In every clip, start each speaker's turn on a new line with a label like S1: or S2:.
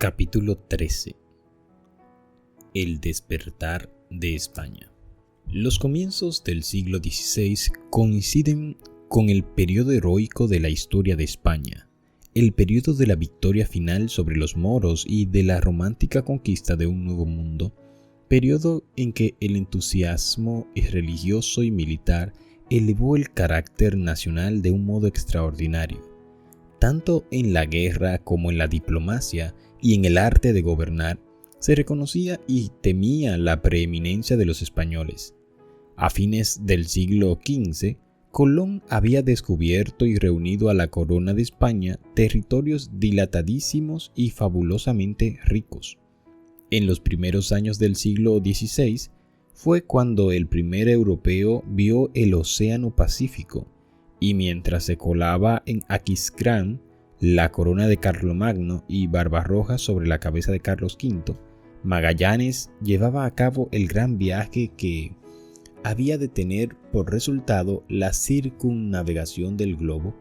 S1: Capítulo 13. El despertar de España. Los comienzos del siglo XVI coinciden con el periodo heroico de la historia de España, el periodo de la victoria final sobre los moros y de la romántica conquista de un nuevo mundo, periodo en que el entusiasmo religioso y militar elevó el carácter nacional de un modo extraordinario. Tanto en la guerra como en la diplomacia y en el arte de gobernar, se reconocía y temía la preeminencia de los españoles. A fines del siglo XV, Colón había descubierto y reunido a la corona de España territorios dilatadísimos y fabulosamente ricos. En los primeros años del siglo XVI fue cuando el primer europeo vio el Océano Pacífico, y mientras se colaba en Aquisgrán la corona de Carlomagno y Barbarroja sobre la cabeza de Carlos V, Magallanes llevaba a cabo el gran viaje que había de tener por resultado la circunnavegación del globo,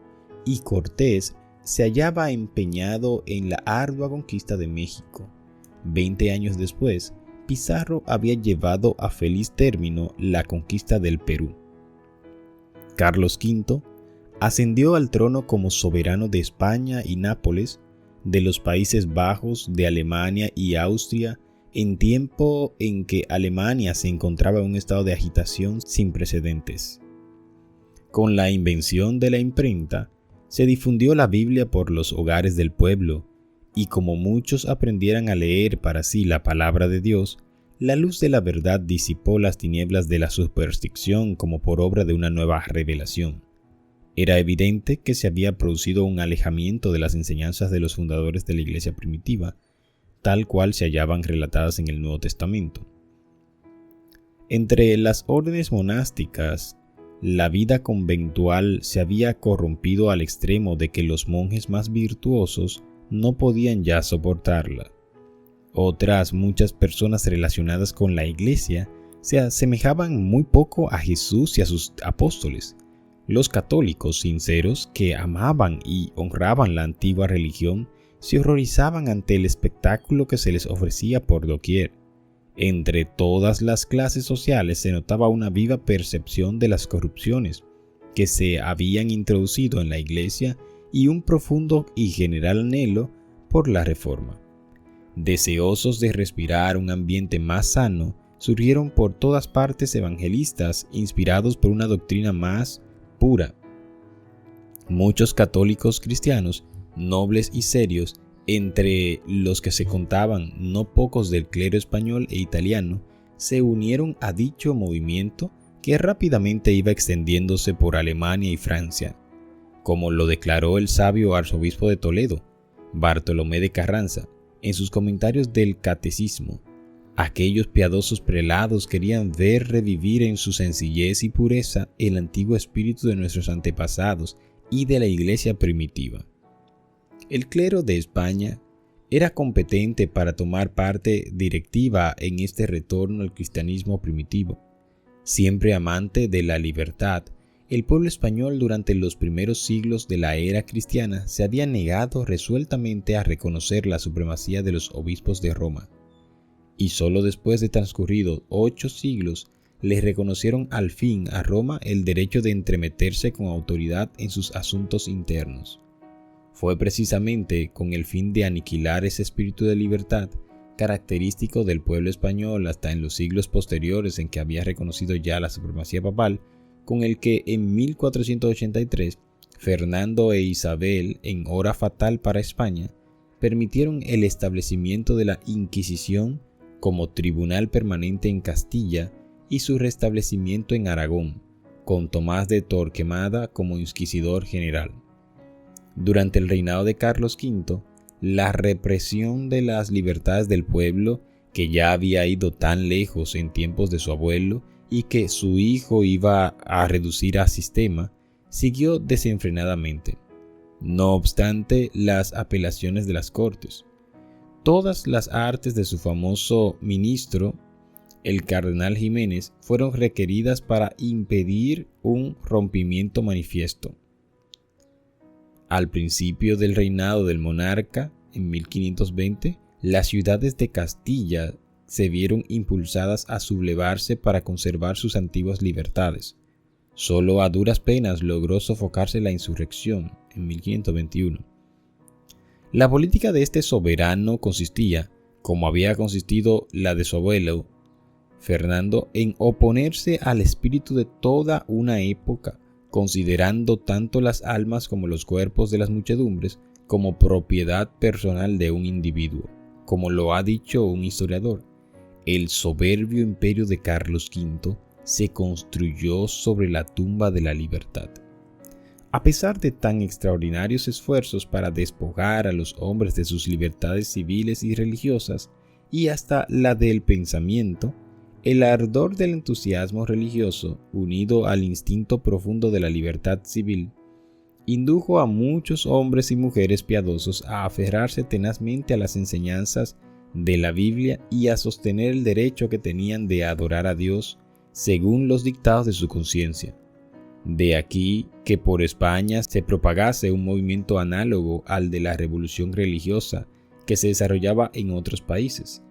S1: y Cortés se hallaba empeñado en la ardua conquista de México. 20 años después, Pizarro había llevado a feliz término la conquista del Perú. Carlos V ascendió al trono como soberano de España y Nápoles, de los Países Bajos, de Alemania y Austria, en tiempo en que Alemania se encontraba en un estado de agitación sin precedentes. Con la invención de la imprenta, se difundió la Biblia por los hogares del pueblo, y como muchos aprendieran a leer para sí la palabra de Dios, la luz de la verdad disipó las tinieblas de la superstición como por obra de una nueva revelación. Era evidente que se había producido un alejamiento de las enseñanzas de los fundadores de la Iglesia primitiva, tal cual se hallaban relatadas en el Nuevo Testamento. Entre las órdenes monásticas, la vida conventual se había corrompido al extremo de que los monjes más virtuosos no podían ya soportarla. Otras muchas personas relacionadas con la Iglesia se asemejaban muy poco a Jesús y a sus apóstoles. Los católicos sinceros, que amaban y honraban la antigua religión, se horrorizaban ante el espectáculo que se les ofrecía por doquier. Entre todas las clases sociales se notaba una viva percepción de las corrupciones que se habían introducido en la Iglesia y un profundo y general anhelo por la reforma. Deseosos de respirar un ambiente más sano, surgieron por todas partes evangelistas inspirados por una doctrina más pura. Muchos católicos cristianos, nobles y serios, entre los que se contaban no pocos del clero español e italiano, se unieron a dicho movimiento que rápidamente iba extendiéndose por Alemania y Francia. Como lo declaró el sabio arzobispo de Toledo, Bartolomé de Carranza, en sus comentarios del Catecismo, aquellos piadosos prelados querían ver revivir en su sencillez y pureza el antiguo espíritu de nuestros antepasados y de la Iglesia primitiva. El clero de España era competente para tomar parte directiva en este retorno al cristianismo primitivo. Siempre amante de la libertad, el pueblo español durante los primeros siglos de la era cristiana se había negado resueltamente a reconocer la supremacía de los obispos de Roma. Y solo después de transcurridos 8 siglos le reconocieron al fin a Roma el derecho de entremeterse con autoridad en sus asuntos internos. Fue precisamente con el fin de aniquilar ese espíritu de libertad, característico del pueblo español hasta en los siglos posteriores en que había reconocido ya la supremacía papal, con el que en 1483 Fernando e Isabel, en hora fatal para España, permitieron el establecimiento de la Inquisición como tribunal permanente en Castilla y su restablecimiento en Aragón, con Tomás de Torquemada como inquisidor general. Durante el reinado de Carlos V, la represión de las libertades del pueblo, que ya había ido tan lejos en tiempos de su abuelo y que su hijo iba a reducir a sistema, siguió desenfrenadamente. No obstante las apelaciones de las Cortes, todas las artes de su famoso ministro, el cardenal Jiménez, fueron requeridas para impedir un rompimiento manifiesto. Al principio del reinado del monarca, en 1520, las ciudades de Castilla se vieron impulsadas a sublevarse para conservar sus antiguas libertades. Solo a duras penas logró sofocarse la insurrección en 1521. La política de este soberano consistía, como había consistido la de su abuelo, Fernando, en oponerse al espíritu de toda una época, considerando tanto las almas como los cuerpos de las muchedumbres como propiedad personal de un individuo. Como lo ha dicho un historiador, el soberbio imperio de Carlos V se construyó sobre la tumba de la libertad. A pesar de tan extraordinarios esfuerzos para despojar a los hombres de sus libertades civiles y religiosas, y hasta la del pensamiento, el ardor del entusiasmo religioso, unido al instinto profundo de la libertad civil, indujo a muchos hombres y mujeres piadosos a aferrarse tenazmente a las enseñanzas de la Biblia y a sostener el derecho que tenían de adorar a Dios según los dictados de su conciencia. De aquí que por España se propagase un movimiento análogo al de la revolución religiosa que se desarrollaba en otros países,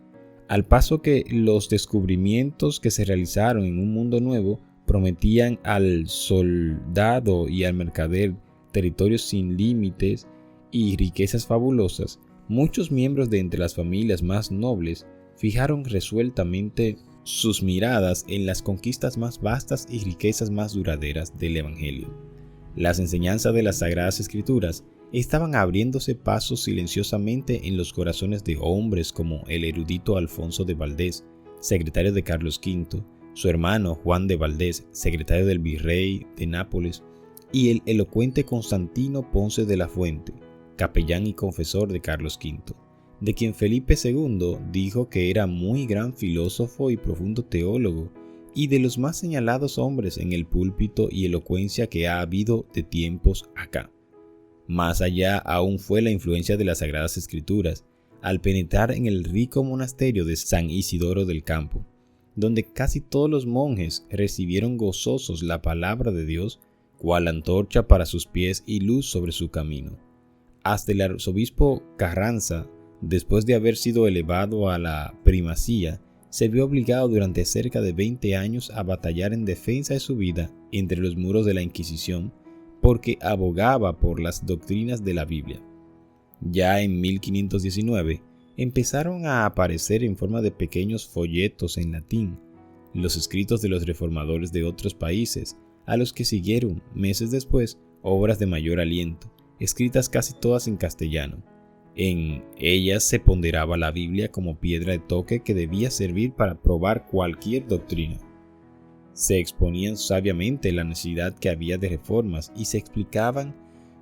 S1: al paso que los descubrimientos que se realizaron en un mundo nuevo prometían al soldado y al mercader territorios sin límites y riquezas fabulosas. Muchos miembros de entre las familias más nobles fijaron resueltamente sus miradas en las conquistas más vastas y riquezas más duraderas del Evangelio. Las enseñanzas de las Sagradas Escrituras estaban abriéndose paso silenciosamente en los corazones de hombres como el erudito Alfonso de Valdés, secretario de Carlos V, su hermano Juan de Valdés, secretario del virrey de Nápoles, y el elocuente Constantino Ponce de la Fuente, capellán y confesor de Carlos V, de quien Felipe II dijo que era muy gran filósofo y profundo teólogo, y de los más señalados hombres en el púlpito y elocuencia que ha habido de tiempos acá. Más allá aún fue la influencia de las Sagradas Escrituras, al penetrar en el rico monasterio de San Isidoro del Campo, donde casi todos los monjes recibieron gozosos la palabra de Dios, cual antorcha para sus pies y luz sobre su camino. Hasta el arzobispo Carranza, después de haber sido elevado a la primacía, se vio obligado durante cerca de 20 años a batallar en defensa de su vida entre los muros de la Inquisición, porque abogaba por las doctrinas de la Biblia. Ya en 1519 empezaron a aparecer en forma de pequeños folletos en latín los escritos de los reformadores de otros países, a los que siguieron, meses después, obras de mayor aliento, escritas casi todas en castellano. En ellas se ponderaba la Biblia como piedra de toque que debía servir para probar cualquier doctrina. Se exponían sabiamente la necesidad que había de reformas y se explicaban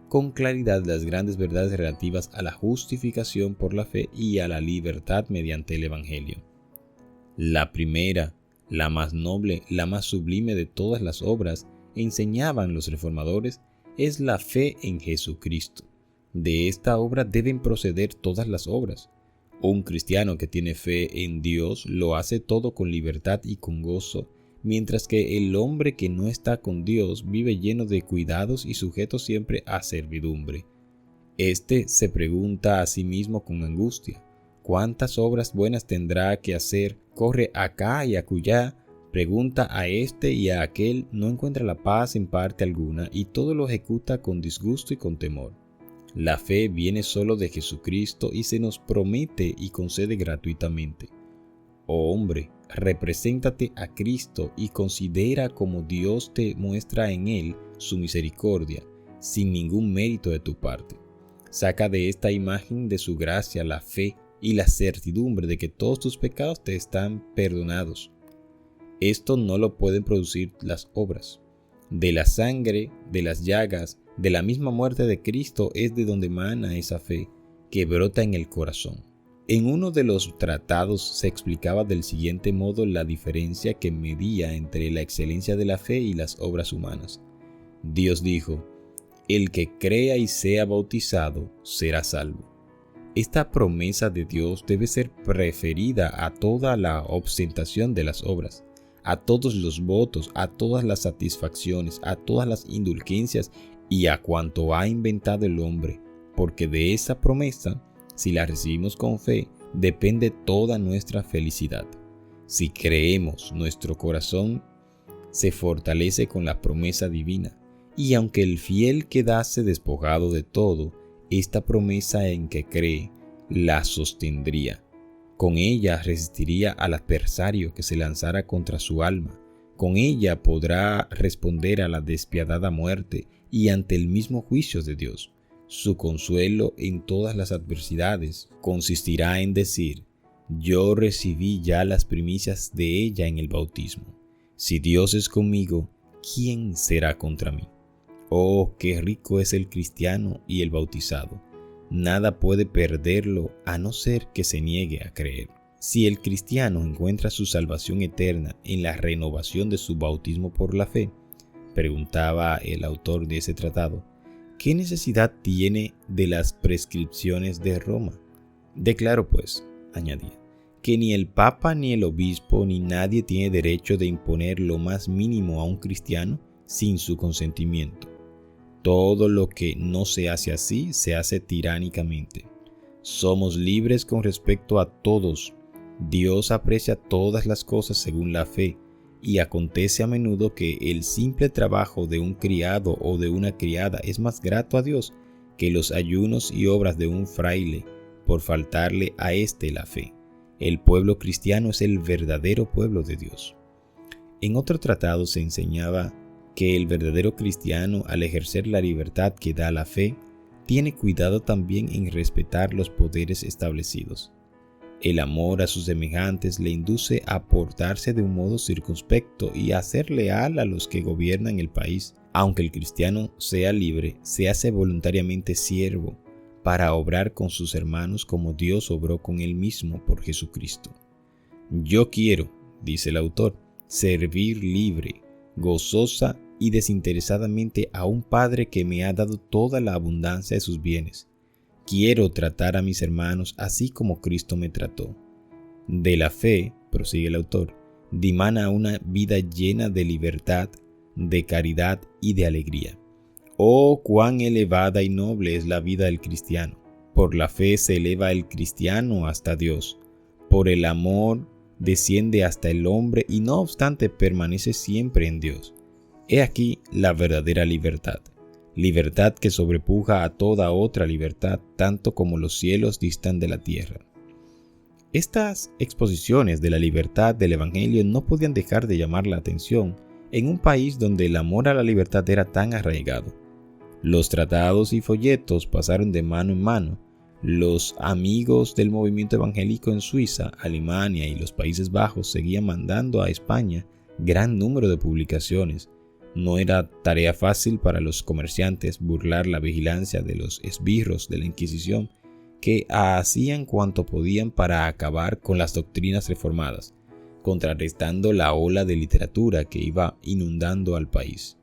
S1: con claridad las grandes verdades relativas a la justificación por la fe y a la libertad mediante el Evangelio. La primera, la más noble, la más sublime de todas las obras, enseñaban los reformadores, es la fe en Jesucristo. De esta obra deben proceder todas las obras. Un cristiano que tiene fe en Dios lo hace todo con libertad y con gozo, mientras que el hombre que no está con Dios vive lleno de cuidados y sujeto siempre a servidumbre. Este se pregunta a sí mismo con angustia: ¿cuántas obras buenas tendrá que hacer? Corre acá y acullá, pregunta a este y a aquel, no encuentra la paz en parte alguna y todo lo ejecuta con disgusto y con temor. La fe viene solo de Jesucristo y se nos promete y concede gratuitamente. Oh hombre, represéntate a Cristo y considera cómo Dios te muestra en Él su misericordia, sin ningún mérito de tu parte. Saca de esta imagen de su gracia la fe y la certidumbre de que todos tus pecados te están perdonados. Esto no lo pueden producir las obras. De la sangre, de las llagas, de la misma muerte de Cristo es de donde emana esa fe que brota en el corazón. En uno de los tratados se explicaba del siguiente modo la diferencia que medía entre la excelencia de la fe y las obras humanas. Dios dijo: el que crea y sea bautizado será salvo. Esta promesa de Dios debe ser preferida a toda la ostentación de las obras, a todos los votos, a todas las satisfacciones, a todas las indulgencias y a cuanto ha inventado el hombre, porque de esa promesa, si la recibimos con fe, depende toda nuestra felicidad. Si creemos, nuestro corazón se fortalece con la promesa divina, y aunque el fiel quedase despojado de todo, esta promesa en que cree la sostendría. Con ella resistiría al adversario que se lanzara contra su alma. Con ella podrá responder a la despiadada muerte y ante el mismo juicio de Dios. Su consuelo en todas las adversidades consistirá en decir: yo recibí ya las primicias de ella en el bautismo. Si Dios es conmigo, ¿quién será contra mí? Oh, qué rico es el cristiano y el bautizado. Nada puede perderlo a no ser que se niegue a creer. Si el cristiano encuentra su salvación eterna en la renovación de su bautismo por la fe, preguntaba el autor de ese tratado, ¿qué necesidad tiene de las prescripciones de Roma? Declaro pues, añadía, que ni el Papa ni el obispo ni nadie tiene derecho de imponer lo más mínimo a un cristiano sin su consentimiento. Todo lo que no se hace así se hace tiránicamente. Somos libres con respecto a todos. Dios aprecia todas las cosas según la fe, y acontece a menudo que el simple trabajo de un criado o de una criada es más grato a Dios que los ayunos y obras de un fraile, por faltarle a éste la fe. El pueblo cristiano es el verdadero pueblo de Dios. En otro tratado se enseñaba que el verdadero cristiano, al ejercer la libertad que da la fe, tiene cuidado también en respetar los poderes establecidos. El amor a sus semejantes le induce a portarse de un modo circunspecto y a ser leal a los que gobiernan el país. Aunque el cristiano sea libre, se hace voluntariamente siervo para obrar con sus hermanos como Dios obró con él mismo por Jesucristo. Yo quiero, dice el autor, servir libre, gozosa y desinteresadamente a un Padre que me ha dado toda la abundancia de sus bienes. Quiero tratar a mis hermanos así como Cristo me trató. De la fe, prosigue el autor, dimana una vida llena de libertad, de caridad y de alegría. Oh, cuán elevada y noble es la vida del cristiano. Por la fe se eleva el cristiano hasta Dios. Por el amor desciende hasta el hombre y no obstante permanece siempre en Dios. He aquí la verdadera libertad. Libertad que sobrepuja a toda otra libertad, tanto como los cielos distan de la tierra. Estas exposiciones de la libertad del Evangelio no podían dejar de llamar la atención en un país donde el amor a la libertad era tan arraigado. Los tratados y folletos pasaron de mano en mano. Los amigos del movimiento evangélico en Suiza, Alemania y los Países Bajos seguían mandando a España gran número de publicaciones. No era tarea fácil para los comerciantes burlar la vigilancia de los esbirros de la Inquisición, que hacían cuanto podían para acabar con las doctrinas reformadas, contrarrestando la ola de literatura que iba inundando al país.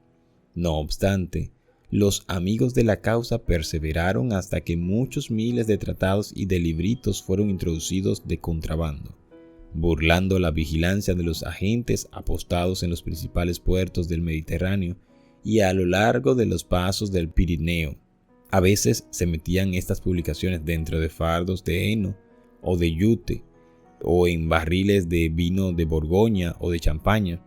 S1: No obstante, los amigos de la causa perseveraron hasta que muchos miles de tratados y de libritos fueron introducidos de contrabando, burlando la vigilancia de los agentes apostados en los principales puertos del Mediterráneo y a lo largo de los pasos del Pirineo. A veces se metían estas publicaciones dentro de fardos de heno o de yute, o en barriles de vino de Borgoña o de champaña.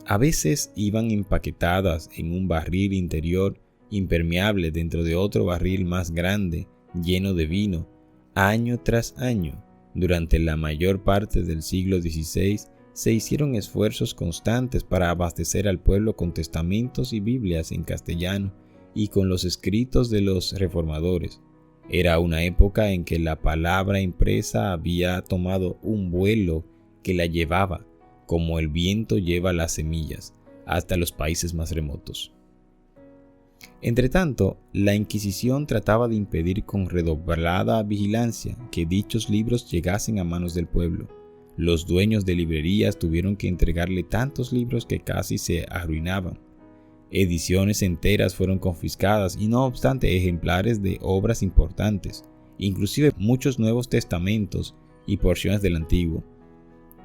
S1: A veces iban empaquetadas en un barril interior impermeable dentro de otro barril más grande, lleno de vino, año tras año. Durante la mayor parte del siglo XVI se hicieron esfuerzos constantes para abastecer al pueblo con testamentos y Biblias en castellano y con los escritos de los reformadores. Era una época en que la palabra impresa había tomado un vuelo que la llevaba, como el viento lleva las semillas, hasta los países más remotos. Entretanto, la Inquisición trataba de impedir con redoblada vigilancia que dichos libros llegasen a manos del pueblo. Los dueños de librerías tuvieron que entregarle tantos libros que casi se arruinaban. Ediciones enteras fueron confiscadas y no obstante ejemplares de obras importantes, inclusive muchos Nuevos Testamentos y porciones del Antiguo,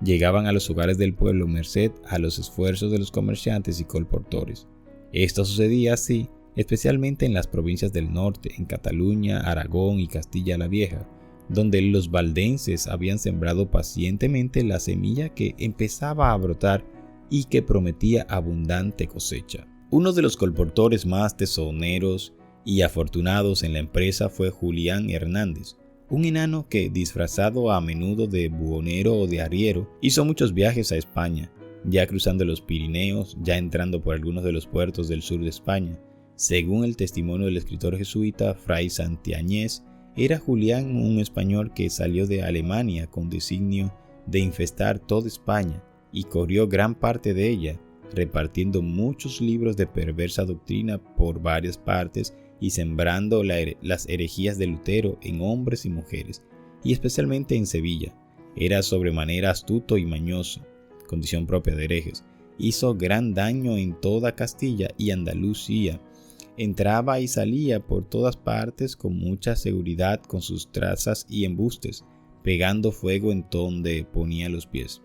S1: llegaban a los hogares del pueblo merced a los esfuerzos de los comerciantes y colportores. Esto sucedía así, especialmente en las provincias del norte, en Cataluña, Aragón y Castilla la Vieja, donde los valdenses habían sembrado pacientemente la semilla que empezaba a brotar y que prometía abundante cosecha. Uno de los colportores más tesoneros y afortunados en la empresa fue Julián Hernández, un enano que, disfrazado a menudo de buhonero o de arriero, hizo muchos viajes a España, ya cruzando los Pirineos, ya entrando por algunos de los puertos del sur de España. Según el testimonio del escritor jesuita Fray Santiañez, era Julián un español que salió de Alemania con designio de infestar toda España y corrió gran parte de ella, repartiendo muchos libros de perversa doctrina por varias partes y sembrando las herejías de Lutero en hombres y mujeres, y especialmente en Sevilla. Era sobremanera astuto y mañoso, condición propia de herejes. Hizo gran daño en toda Castilla y Andalucía. Entraba y salía por todas partes con mucha seguridad con sus trazas y embustes, pegando fuego en donde ponía los pies.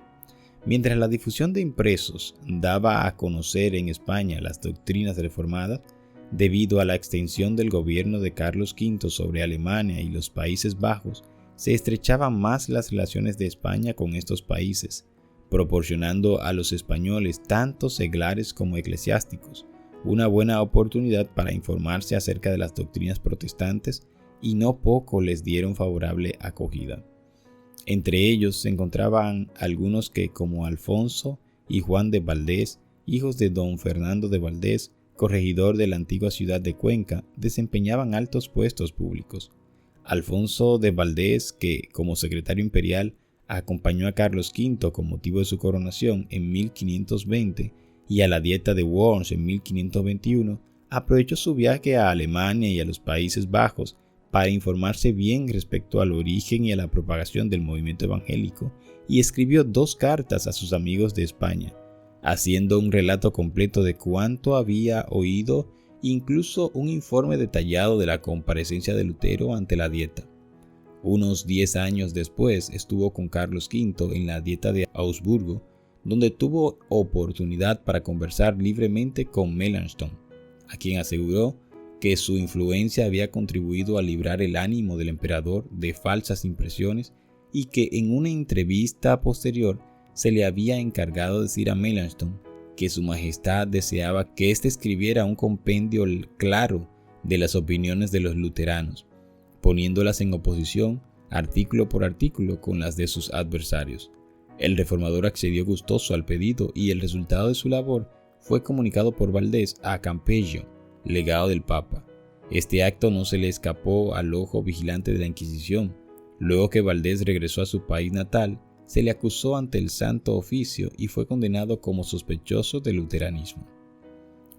S1: Mientras la difusión de impresos daba a conocer en España las doctrinas reformadas, debido a la extensión del gobierno de Carlos V sobre Alemania y los Países Bajos, se estrechaban más las relaciones de España con estos países, proporcionando a los españoles, tanto seglares como eclesiásticos, una buena oportunidad para informarse acerca de las doctrinas protestantes, y no poco les dieron favorable acogida. Entre ellos se encontraban algunos que, como Alfonso y Juan de Valdés, hijos de don Fernando de Valdés, corregidor de la antigua ciudad de Cuenca, desempeñaban altos puestos públicos. Alfonso de Valdés, que como secretario imperial acompañó a Carlos V con motivo de su coronación en 1520 y a la Dieta de Worms en 1521, aprovechó su viaje a Alemania y a los Países Bajos para informarse bien respecto al origen y a la propagación del movimiento evangélico, y escribió 2 cartas a sus amigos de España, haciendo un relato completo de cuánto había oído, incluso un informe detallado de la comparecencia de Lutero ante la Dieta. Unos 10 años después estuvo con Carlos V en la Dieta de Augsburgo, donde tuvo oportunidad para conversar libremente con Melanchthon, a quien aseguró que su influencia había contribuido a librar el ánimo del emperador de falsas impresiones, y que en una entrevista posterior se le había encargado decir a Melanchthon que su majestad deseaba que éste escribiera un compendio claro de las opiniones de los luteranos, poniéndolas en oposición artículo por artículo con las de sus adversarios. El reformador accedió gustoso al pedido, y el resultado de su labor fue comunicado por Valdés a Campeggio, legado del Papa. Este acto no se le escapó al ojo vigilante de la Inquisición. Luego que Valdés regresó a su país natal, se le acusó ante el Santo Oficio y fue condenado como sospechoso de luteranismo.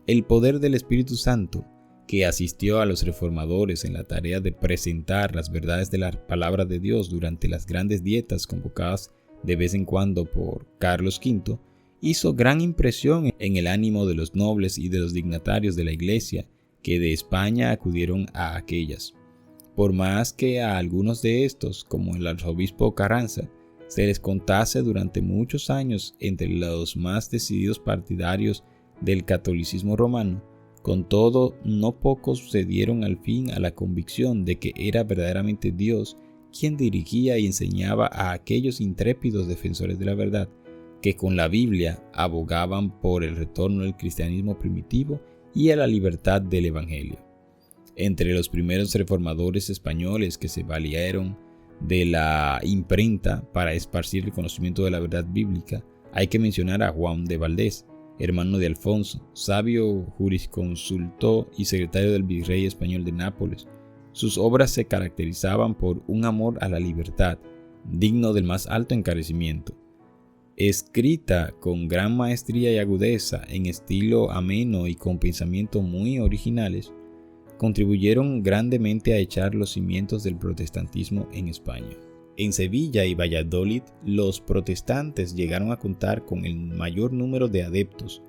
S1: El poder del Espíritu Santo, que asistió a los reformadores en la tarea de presentar las verdades de la palabra de Dios durante las grandes dietas convocadas de vez en cuando por Carlos V, hizo gran impresión en el ánimo de los nobles y de los dignatarios de la Iglesia que de España acudieron a aquellas. Por más que a algunos de estos, como el arzobispo Carranza, se les contase durante muchos años entre los más decididos partidarios del catolicismo romano, con todo, no pocos cedieron al fin a la convicción de que era verdaderamente Dios quien dirigía y enseñaba a aquellos intrépidos defensores de la verdad, que con la Biblia abogaban por el retorno del cristianismo primitivo y a la libertad del Evangelio. Entre los primeros reformadores españoles que se valieron de la imprenta para esparcir el conocimiento de la verdad bíblica, hay que mencionar a Juan de Valdés, hermano de Alfonso, sabio jurisconsulto y secretario del virrey español de Nápoles. Sus obras se caracterizaban por un amor a la libertad, digno del más alto encarecimiento. Escrita con gran maestría y agudeza, en estilo ameno y con pensamientos muy originales, contribuyeron grandemente a echar los cimientos del protestantismo en España. En Sevilla y Valladolid, los protestantes llegaron a contar con el mayor número de adeptos,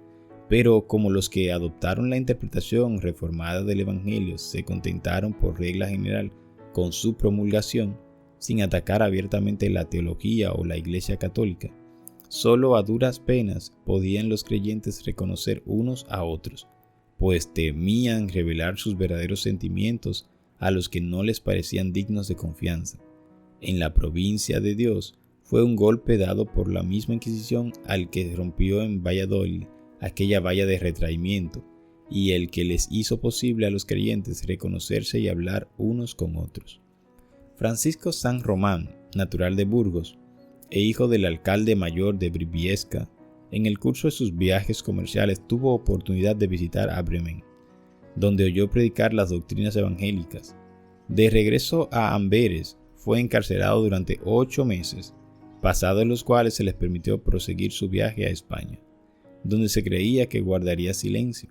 S1: pero como los que adoptaron la interpretación reformada del Evangelio se contentaron por regla general con su promulgación, sin atacar abiertamente la teología o la Iglesia católica, solo a duras penas podían los creyentes reconocer unos a otros, pues temían revelar sus verdaderos sentimientos a los que no les parecían dignos de confianza. en la provincia de Dios fue un golpe dado por la misma Inquisición al que rompió en Valladolid aquella valla de retraimiento y el que les hizo posible a los creyentes reconocerse y hablar unos con otros. Francisco San Román, natural de Burgos e hijo del alcalde mayor de Briviesca, en el curso de sus viajes comerciales tuvo oportunidad de visitar a Bremen, donde oyó predicar las doctrinas evangélicas. De regreso a Amberes, fue encarcelado durante 8 meses, pasados los cuales se les permitió proseguir su viaje a España, donde se creía que guardaría silencio.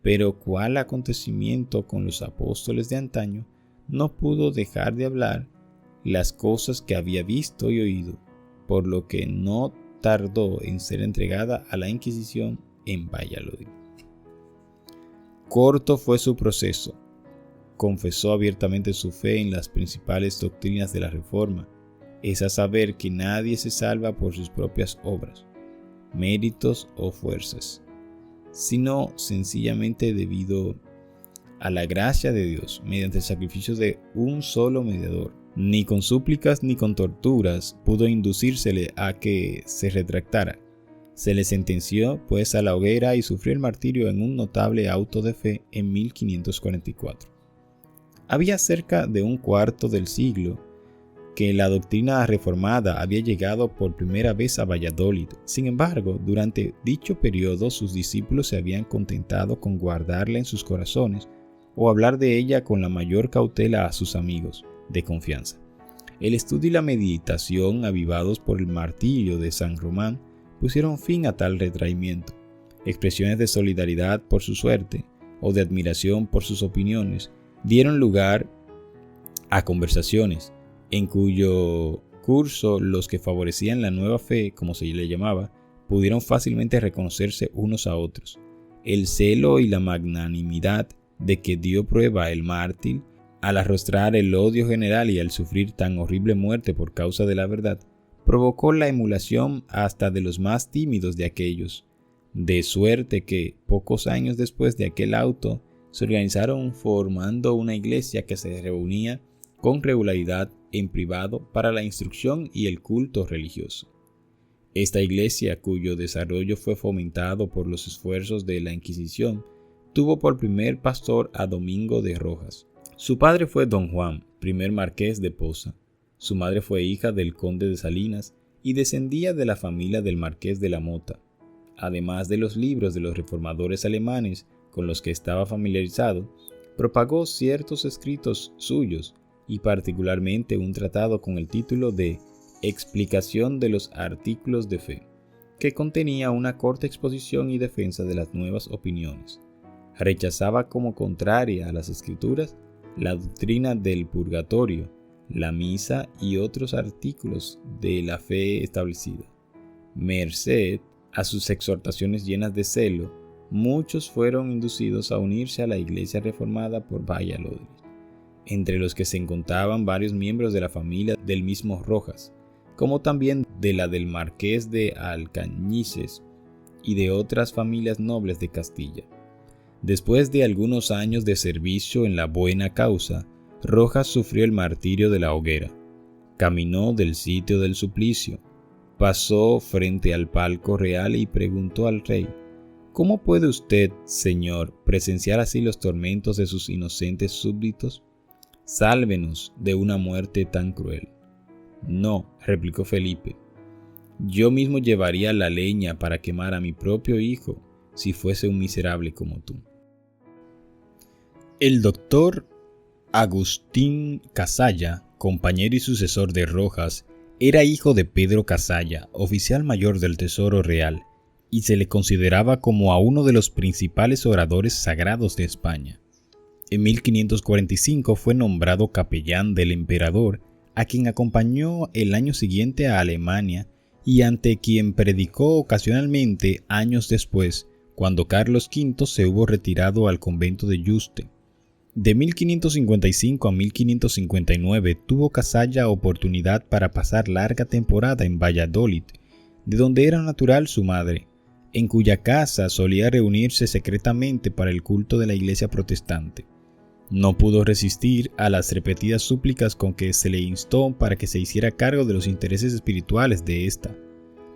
S1: Pero cual acontecimiento con los apóstoles de antaño, no pudo dejar de hablar las cosas que había visto y oído, por lo que no tardó en ser entregada a la Inquisición en Valladolid. Corto fue su proceso. Confesó abiertamente su fe en las principales doctrinas de la Reforma, es a saber que nadie se salva por sus propias obras, méritos o fuerzas, sino sencillamente debido a la gracia de Dios mediante el sacrificio de un solo mediador. Ni con súplicas ni con torturas pudo inducírsele a que se retractara. Se le sentenció pues a la hoguera y sufrió el martirio en un notable auto de fe en 1544. Había cerca de un cuarto del siglo que la doctrina reformada había llegado por primera vez a Valladolid. Sin embargo, durante dicho periodo sus discípulos se habían contentado con guardarla en sus corazones o hablar de ella con la mayor cautela a sus amigos de confianza. El estudio y la meditación, avivados por el martirio de San Román, pusieron fin a tal retraimiento. Expresiones de solidaridad por su suerte o de admiración por sus opiniones dieron lugar a conversaciones, en cuyo curso los que favorecían la nueva fe, como se le llamaba, pudieron fácilmente reconocerse unos a otros. El celo y la magnanimidad de que dio prueba el mártir, al arrostrar el odio general y al sufrir tan horrible muerte por causa de la verdad, provocó la emulación hasta de los más tímidos de aquellos, de suerte que, pocos años después de aquel auto, se organizaron formando una iglesia que se reunía con regularidad en privado para la instrucción y el culto religioso. Esta iglesia, cuyo desarrollo fue fomentado por los esfuerzos de la Inquisición, tuvo por primer pastor a Domingo de Rojas. Su padre fue don Juan, primer marqués de Poza. Su madre fue hija del conde de Salinas y descendía de la familia del marqués de la Mota. Además de los libros de los reformadores alemanes con los que estaba familiarizado, propagó ciertos escritos suyos y particularmente un tratado con el título de Explicación de los Artículos de Fe, que contenía una corta exposición y defensa de las nuevas opiniones. Rechazaba como contraria a las Escrituras la doctrina del purgatorio, la misa y otros artículos de la fe establecida. Merced a sus exhortaciones llenas de celo, muchos fueron inducidos a unirse a la Iglesia reformada por Valladolid, entre los que se encontraban varios miembros de la familia del mismo Rojas, como también de la del marqués de Alcañices y de otras familias nobles de Castilla. Después de algunos años de servicio en la buena causa, Rojas sufrió el martirio de la hoguera. Caminó del sitio del suplicio, pasó frente al palco real y preguntó al rey: ¿Cómo puede usted, señor, presenciar así los tormentos de sus inocentes súbditos? Sálvenos de una muerte tan cruel. No, replicó Felipe, yo mismo llevaría la leña para quemar a mi propio hijo si fuese un miserable como tú. El doctor Agustín Casalla, compañero y sucesor de Rojas, era hijo de Pedro Casalla, oficial mayor del Tesoro Real, y se le consideraba como a uno de los principales oradores sagrados de España. En 1545 fue nombrado capellán del emperador, a quien acompañó el año siguiente a Alemania y ante quien predicó ocasionalmente años después, cuando Carlos V se hubo retirado al convento de Yuste. De 1555 a 1559 tuvo Casalla oportunidad para pasar larga temporada en Valladolid, de donde era natural su madre, en cuya casa solía reunirse secretamente para el culto de la iglesia protestante. No pudo resistir a las repetidas súplicas con que se le instó para que se hiciera cargo de los intereses espirituales de ésta,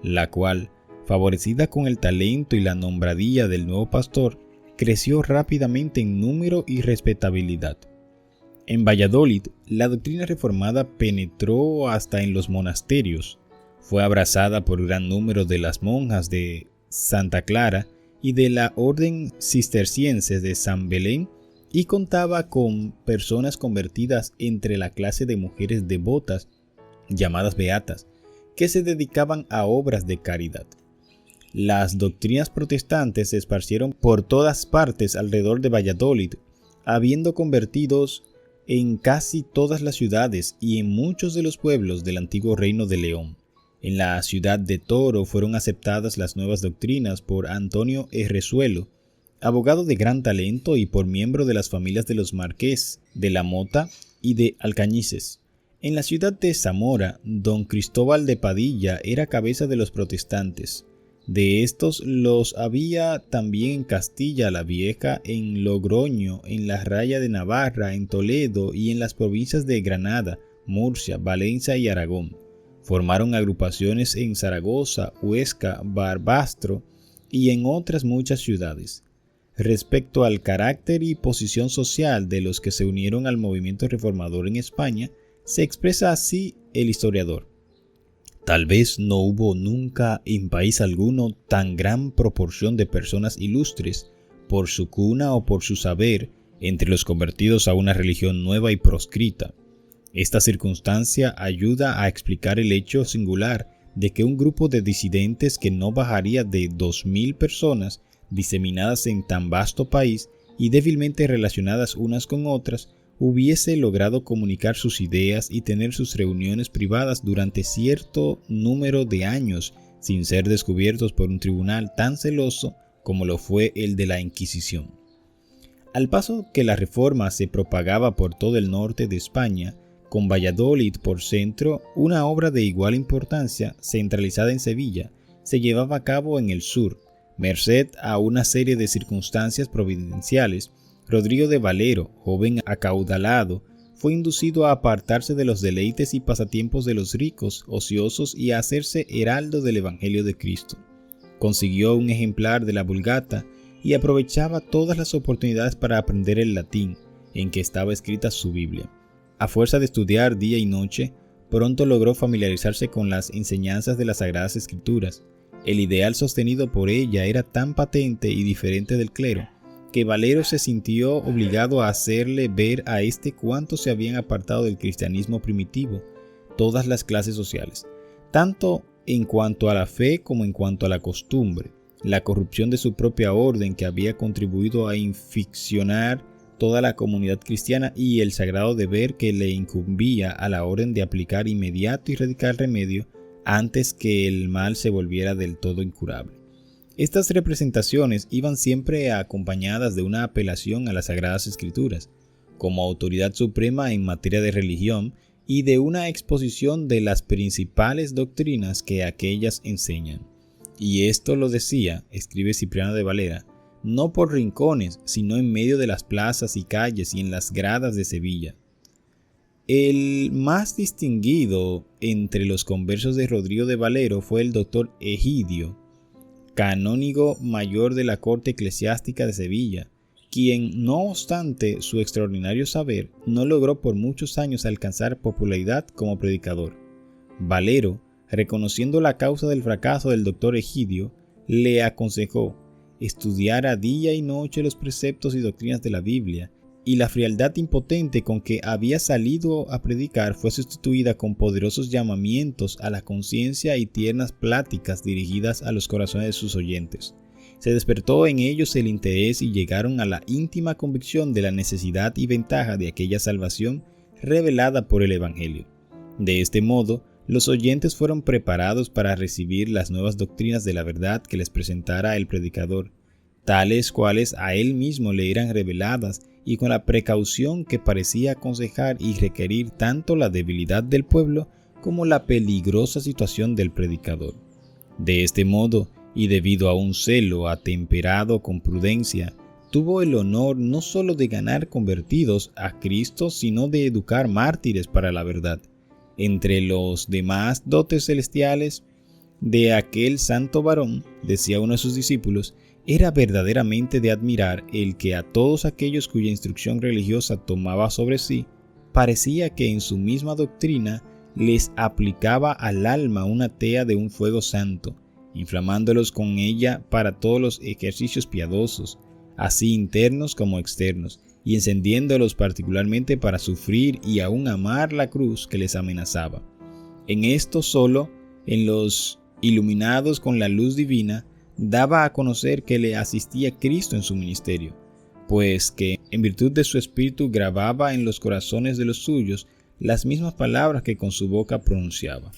S1: la cual, favorecida con el talento y la nombradilla del nuevo pastor, creció rápidamente en número y respetabilidad. En Valladolid, la doctrina reformada penetró hasta en los monasterios. Fue abrazada por gran número de las monjas de Santa Clara y de la Orden Cisterciense de San Belén, y contaba con personas convertidas entre la clase de mujeres devotas, llamadas beatas, que se dedicaban a obras de caridad. Las doctrinas protestantes se esparcieron por todas partes alrededor de Valladolid, habiendo convertidos en casi todas las ciudades y en muchos de los pueblos del antiguo Reino de León. En la ciudad de Toro fueron aceptadas las nuevas doctrinas por Antonio Herrezuelo, abogado de gran talento y por miembro de las familias de los Marqués de la Mota y de Alcañices. En la ciudad de Zamora, don Cristóbal de Padilla era cabeza de los protestantes. De estos los había también en Castilla la Vieja, en Logroño, en la Raya de Navarra, en Toledo y en las provincias de Granada, Murcia, Valencia y Aragón. Formaron agrupaciones en Zaragoza, Huesca, Barbastro y en otras muchas ciudades. Respecto al carácter y posición social de los que se unieron al movimiento reformador en España, se expresa así el historiador: tal vez no hubo nunca en país alguno tan gran proporción de personas ilustres, por su cuna o por su saber, entre los convertidos a una religión nueva y proscrita. Esta circunstancia ayuda a explicar el hecho singular de que un grupo de disidentes que no bajaría de 2000 personas, diseminadas en tan vasto país y débilmente relacionadas unas con otras, hubiese logrado comunicar sus ideas y tener sus reuniones privadas durante cierto número de años sin ser descubiertos por un tribunal tan celoso como lo fue el de la Inquisición. Al paso que la reforma se propagaba por todo el norte de España, con Valladolid por centro, una obra de igual importancia, centralizada en Sevilla, se llevaba a cabo en el sur. Merced a una serie de circunstancias providenciales, Rodrigo de Valero, joven acaudalado, fue inducido a apartarse de los deleites y pasatiempos de los ricos, ociosos, y a hacerse heraldo del Evangelio de Cristo. Consiguió un ejemplar de la Vulgata y aprovechaba todas las oportunidades para aprender el latín, en que estaba escrita su Biblia. A fuerza de estudiar día y noche, pronto logró familiarizarse con las enseñanzas de las Sagradas Escrituras. El ideal sostenido por ella era tan patente y diferente del clero, que Valero se sintió obligado a hacerle ver a éste cuánto se habían apartado del cristianismo primitivo todas las clases sociales, tanto en cuanto a la fe como en cuanto a la costumbre, la corrupción de su propia orden que había contribuido a inficcionar toda la comunidad cristiana y el sagrado deber que le incumbía a la orden de aplicar inmediato y radical remedio antes que el mal se volviera del todo incurable. Estas representaciones iban siempre acompañadas de una apelación a las Sagradas Escrituras, como autoridad suprema en materia de religión, y de una exposición de las principales doctrinas que aquellas enseñan. Y esto lo decía, escribe Cipriano de Valera, no por rincones, sino en medio de las plazas y calles y en las gradas de Sevilla. El más distinguido entre los conversos de Rodrigo de Valero fue el doctor Egidio, canónigo mayor de la corte eclesiástica de Sevilla, quien, no obstante su extraordinario saber, no logró por muchos años alcanzar popularidad como predicador. Valero, reconociendo la causa del fracaso del doctor Egidio, le aconsejó estudiara día y noche los preceptos y doctrinas de la Biblia, y la frialdad impotente con que había salido a predicar fue sustituida con poderosos llamamientos a la conciencia y tiernas pláticas dirigidas a los corazones de sus oyentes. Se despertó en ellos el interés y llegaron a la íntima convicción de la necesidad y ventaja de aquella salvación revelada por el Evangelio. De este modo, los oyentes fueron preparados para recibir las nuevas doctrinas de la verdad que les presentara el predicador, tales cuales a él mismo le eran reveladas y con la precaución que parecía aconsejar y requerir tanto la debilidad del pueblo como la peligrosa situación del predicador. De este modo, y debido a un celo atemperado con prudencia, tuvo el honor no solo de ganar convertidos a Cristo, sino de educar mártires para la verdad. Entre los demás dotes celestiales de aquel santo varón, decía uno de sus discípulos, era verdaderamente de admirar el que a todos aquellos cuya instrucción religiosa tomaba sobre sí, parecía que en su misma doctrina les aplicaba al alma una tea de un fuego santo, inflamándolos con ella para todos los ejercicios piadosos, así internos como externos, y encendiéndolos particularmente para sufrir y aún amar la cruz que les amenazaba. En esto solo, en los iluminados con la luz divina, daba a conocer que le asistía Cristo en su ministerio, pues que en virtud de su espíritu grababa en los corazones de los suyos las mismas palabras que con su boca pronunciaba.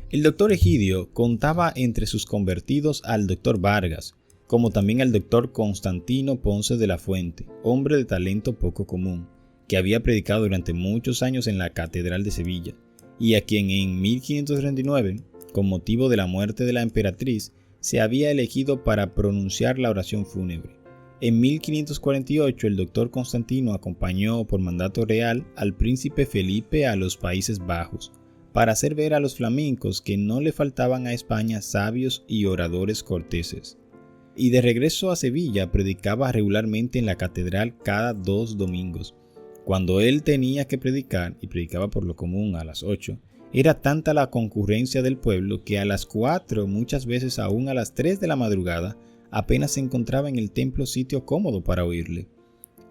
S1: El doctor Egidio contaba entre sus convertidos al doctor Vargas, como también al doctor Constantino Ponce de la Fuente, hombre de talento poco común, que había predicado durante muchos años en la Catedral de Sevilla, y a quien en 1539, con motivo de la muerte de la emperatriz, se había elegido para pronunciar la oración fúnebre. En 1548 el doctor Constantino acompañó por mandato real al príncipe Felipe a los Países Bajos, para hacer ver a los flamencos que no le faltaban a España sabios y oradores corteses. Y de regreso a Sevilla predicaba regularmente en la catedral cada 2 domingos. Cuando él tenía que predicar, y predicaba por lo común a las 8, era tanta la concurrencia del pueblo que a las 4, muchas veces aún a las 3 de la madrugada, apenas se encontraba en el templo sitio cómodo para oírle.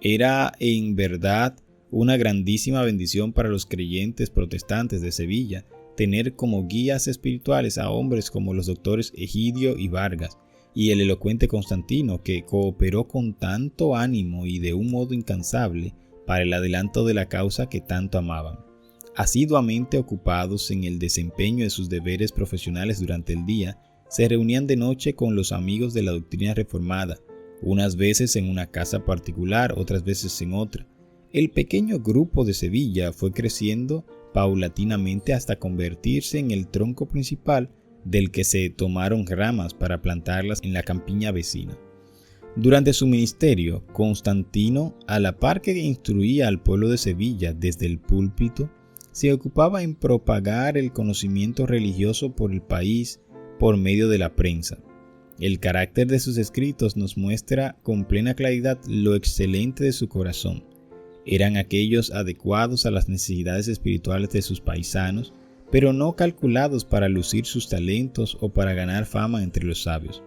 S1: Era en verdad una grandísima bendición para los creyentes protestantes de Sevilla tener como guías espirituales a hombres como los doctores Egidio y Vargas, y el elocuente Constantino, que cooperó con tanto ánimo y de un modo incansable para el adelanto de la causa que tanto amaban. Asiduamente ocupados en el desempeño de sus deberes profesionales durante el día, se reunían de noche con los amigos de la doctrina reformada, unas veces en una casa particular, otras veces en otra. El pequeño grupo de Sevilla fue creciendo paulatinamente hasta convertirse en el tronco principal del que se tomaron ramas para plantarlas en la campiña vecina. Durante su ministerio, Constantino, a la par que instruía al pueblo de Sevilla desde el púlpito, se ocupaba en propagar el conocimiento religioso por el país por medio de la prensa. El carácter de sus escritos nos muestra con plena claridad lo excelente de su corazón. Eran aquellos adecuados a las necesidades espirituales de sus paisanos, pero no calculados para lucir sus talentos o para ganar fama entre los sabios.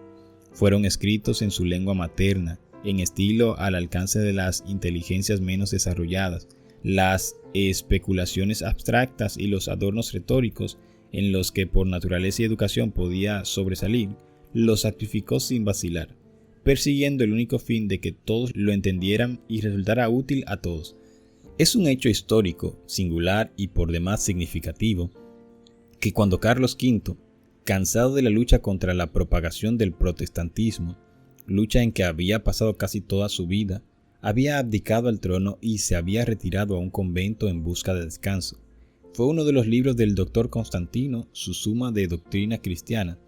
S1: Fueron escritos en su lengua materna, en estilo al alcance de las inteligencias menos desarrolladas. Las especulaciones abstractas y los adornos retóricos en los que por naturaleza y educación podía sobresalir, los sacrificó sin vacilar, persiguiendo el único fin de que todos lo entendieran y resultara útil a todos. Es un hecho histórico, singular y por demás significativo, que cuando Carlos V, cansado de la lucha contra la propagación del protestantismo, lucha en que había pasado casi toda su vida, había abdicado al trono y se había retirado a un convento en busca de descanso. Fue uno de los libros del doctor Constantino, su Suma de Doctrina Cristiana,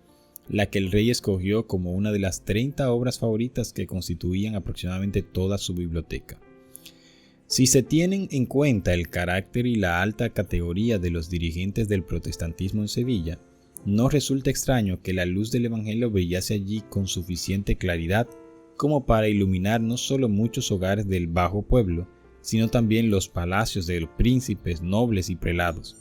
S1: la que el rey escogió como una de las 30 obras favoritas que constituían aproximadamente toda su biblioteca. Si se tienen en cuenta el carácter y la alta categoría de los dirigentes del protestantismo en Sevilla, no resulta extraño que la luz del Evangelio brillase allí con suficiente claridad como para iluminar no solo muchos hogares del bajo pueblo, sino también los palacios de los príncipes, nobles y prelados.